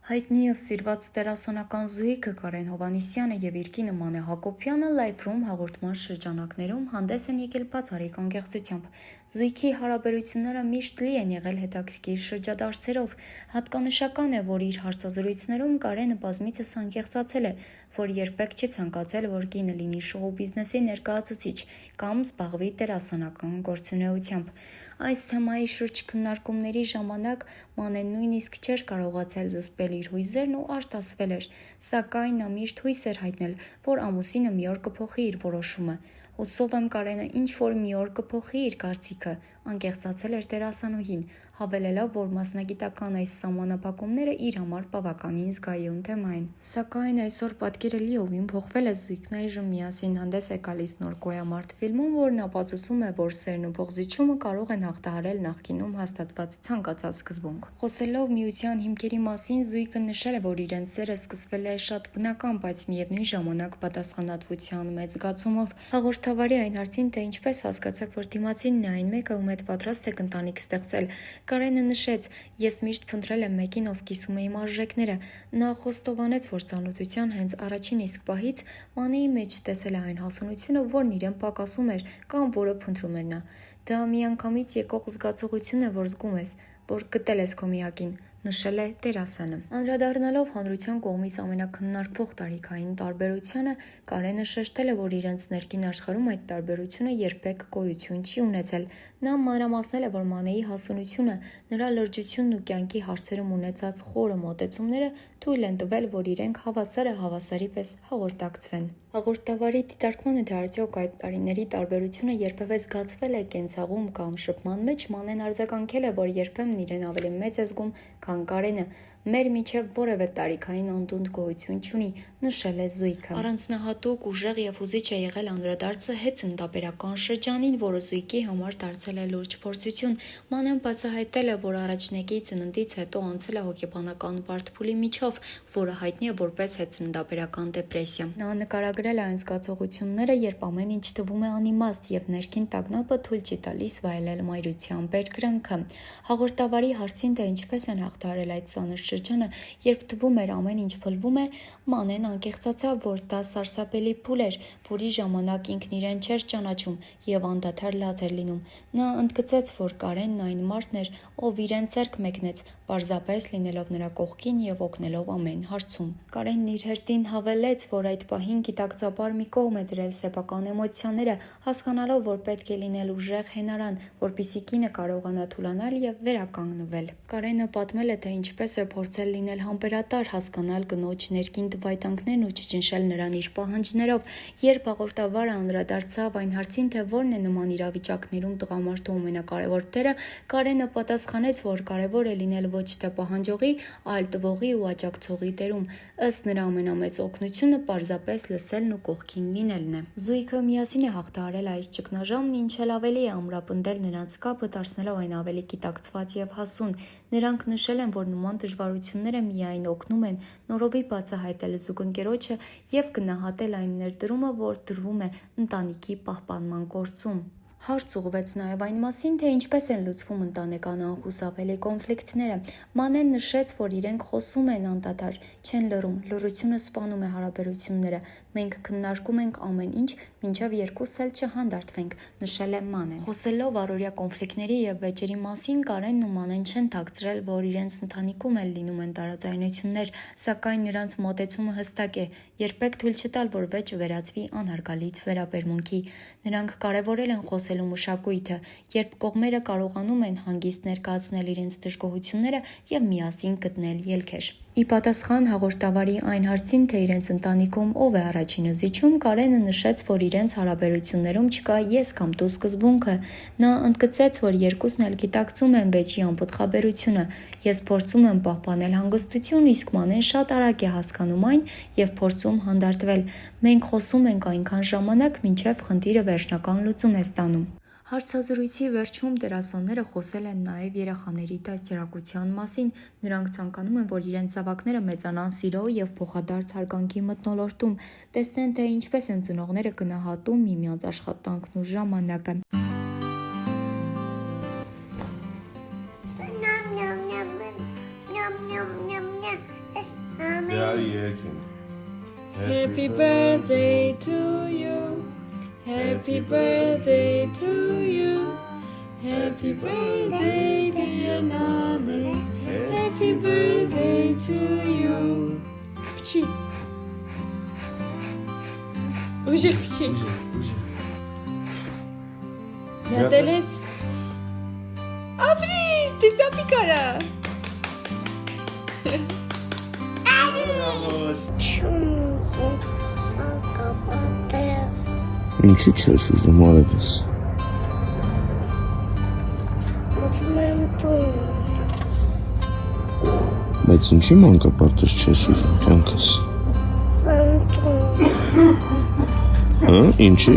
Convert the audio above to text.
Հայտնի և սիրված դերասանական Զույգը Կարեն Հովհաննիսյանը և իր կինը Մանե Հակոբյանը Live Room հաղորդման շրջանակներում հանդես են եկել բացառիկ անկեղծությամբ։ Զույգի հարաբերությունները միշտ լի են եղել հետաքրքիր շրջադարձերով։ Հատկանշական է, որ իր հարցազրույցներում Կարենը բազմիցս անկեղծացել է, որ երբեք չի ցանկացել, որ կինը լինի շոու բիզնեսի ներկայացուցիչ կամ զբաղվի դերասանական գործունեությամբ։ Այս թեմայի շուրջ քննարկումների ժամանակ Մանեն նույնիսկ չէր կարողացել զսպել իր հույզերն ու արտասվել էր, սակայն նա միշտ հույս էր հայտնել, որ ամուսինը մի օր կփոխի իր որոշումը։ Հուսով եմ Կարենը ինչ-որ մի օր կփոխի իր կարծիքը, անկեղծացել էր դերասանուհին, հավելելով, որ մասնագիտական այս սահմանափակումները իր համար բավականին զգայուն թեմա են։ Սակայն այսօր պատկերը լիովին փոխվել է։ Զույգն այժմ միասին հանդես է գալիս նոր գոյամարտ ֆիլմում, որն ապացուցում է, որ սերն ու փոխզիջումը կարող են հաղթահարել նախկինում հաստատված ցանկացած սկզբունք։ Խոսելով միության հիմքերի մասին, Զույգը նշել է, որ իրենց սերը սկսվել է շատ բնական, բայց միևնույն ժամանակ պատասխանատվության մեծ զգացումով։ Հաղորդավարի այն հարցին, թե ինչպես հասկացաք, որ դիմացինն է այն մեկը, ում հետ պատրաստ եք ընտանիք ստեղծել, Կարենը նշեց. «Ես միշտ փնտրել եմ մեկին, ով կիսում է իմ արժեքները»։ Նա խոստովանեց, որ ծանոթության հենց առաջին իսկ պահից Մանեի մեջ տեսել է այն հասունությունը, որն իրեն պակասում էր կամ որը փնտրում էր նա։ «Դա միանգամից եկող զգացողություն է, որ զգում ես, որ գտել ես քո միակին», նշել է դերասանը։ Անդրադառնալով հանրության կողմից ամենաքննարկվող տարիքային տարբերությանը, Կարենը շեշտել է, որ իրենց ներքին աշխարհում այդ տարբերությունը երբեք գոյություն չի ունեցել։ Նա մանրամասնել է, որ Մանեի հասունությունը, նրա լրջությունն ու կյանքի հարցերում ունեցած խորը մոտեցումները թույլ են տվել, որ իրենք հավասարը հավասարի պես հաղորդակցվեն։ Հաղորդավարի դիտարկմանը, թե արդյոք այդ տարիների տարբերությունը երբևէ զգացվել է կենցաղում կամ շփման մեջ, Մանեն արձագանքել է, որ երբեմն իրեն ավելի մեծ է զգում, քան Կարենը։ «Մեր միջև որևէ տարիքային անդունդ գոյություն չունի», նշել է Զույգը։ Առանձնահատուկ, ուժեղ և հուզիչ է եղել անդրադարձը հետծննդաբերական շրջանին, որը Զույգի համար դարձել է լուրջ փորձություն։ Մանեն բացահայտել է, որ առաջնեկի ծննդից հետո անցել է հոգեբանական բարդփուլի միջով, որը հայտնի է որպես հետծննդաբերական դեպրեսիա։ Նա նկարագրել է այն զգացողությունները, երբ ամեն ինչ թվում է անիմաստ, և ներքին տագնապը թույլ չի տալիս վայելել մայրության բերկրանքը։ Հաղորդավարի հարցին, թե ինչպես են հաղթահարել այդ ծանր շրջանը, երբ թվում էր ամեն ինչ փլվում է, Մանեն անկեղծացավ, որ դա սարսափելի փուլ էր, որի ժամանակ ինքն իրեն չէր ճանաչում և անդադար լաց էր լինում։ Նա ընդգծեց, որ Կարենն այն մարդն էր, ով իրեն ձեռք մեկնեց, պարզապես լինելով նրա կողքին և օգնելով ամեն հարցում։ Կարենն իր հերթին հավելեց, որ այդ պահին գիտակցաբար մի կողմ է դրել սեփական էմոցիաները, հասկանալով, որ պետք է լինել ուժեղ հենարան, որպեսզի կինը կարողանա թուլանալ և վերականգնվել։ Կարենը պատմել է, թե ինչպես է փորձել լինել համբերատար, հասկանալ կնոջ ներքին տվայտանքներն ու չճնշել նրան իր պահանջներով։ Երբ հաղորդավարը անդրադարձավ այն հարցին, թե որն է նման իրավիճակներում տղամարդու ամենակարևոր դերը, Կարենը պատասխանեց, որ կարևոր է լինել ոչ թե պահանջողի, այլ տվողի ու աջակցողի դերում։ Ըստ նրա ամենամեծ օգնությունը պարզապես լսելն ու կողքին լինելն է։ Զույգը միասին է հաղթահարել այս ճգնաժամն, ինչ էլ ավելի է ամրապնդել նրանց կապը, դարձնելով այն ավելի գիտակցված և հասուն։ Նրանք նշել են, որ նման դժվարությունները միայն օգնում են նորովի բացահայտել զուգընկերոջը և գնահատել այն ներդրումը, որ դրվում է ընտանիքի պահպանման գործում։ Հարց ուղղվեց նաև այն մասին, թե ինչպես են լուծվում ընտանեկան անխուսափելի կոնֆլիկտները։ Մանեն նշեց, որ իրենք խոսում են անդադար, չեն լռում, լռությունը սպանում է հարաբերությունները։ «Մենք քննարկում ենք ամեն ինչ, մինչև երկուսս էլ չհանդարտվենք», նշել է Մանեն։ Խոսելով առօրյա կոնֆլիկտների և վեճերի մասին, Կարենն ու Մանեն չեն թաքցրել, որ իրենց ընտանիքում էլ լինում են տարաձայնություններ, սակայն նրանց մոտեցումը հստակ է՝ երբեք թույլ չտալ, որ վեճը վերածվի անհարգալից վերաբերմունքի։ Նրանք կարևորել են խոսելու մշակույթը, երբ կողմերը կարողանում են հանգիստ ներկայացնել իրենց դժգոհությունները և միասին գտնել ելքեր։ Ի պատասխան հաղորդավարի այն հարցին, թե իրենց ընտանիքում ով է առաջինը զիջում, Կարենը նշեց, որ իրենց հարաբերություններում չկա ես կամ դու սկզբունքը։ Նա ընդգծեց, որ երկուսն էլ գիտակցում են վեճի անպտղաբերությունը։ «Ես փորձում եմ պահպանել հանգստություն, իսկ Մանեն շատ արագ է հասկանում այն և փորձում հանդարտվել։ Մենք խոսում ենք այնքան ժամանակ, մինչև խնդիրը վերջնական լուծում է ստանում»։ Հարցազրույցի վերջում դերասանները խոսել են նաև երեխաների դաստիարակության մասին։ Նրանք ցանկանում են, որ իրենց զավակները մեծանան սիրո և փոխադարձ հարգանքի մթնոլորտում, տեսնեն, թե ինչպես են ծնողները գնահատում միմյանց աշխատանքն ու ժամանակը։ Արի երկին։ Happy birthday to you. Happy birthday to you. Happy birthday dear Nane. Happy birthday to you. Փչի։ Ուժեղ փչի։ Նատելես։ Ապրիս, դե սապի կարա։ Ինչի չես ուզում արևես։ Բայց ինչի մանկապարտեզ չես ուզում կյանքս։ Հա, ինչի։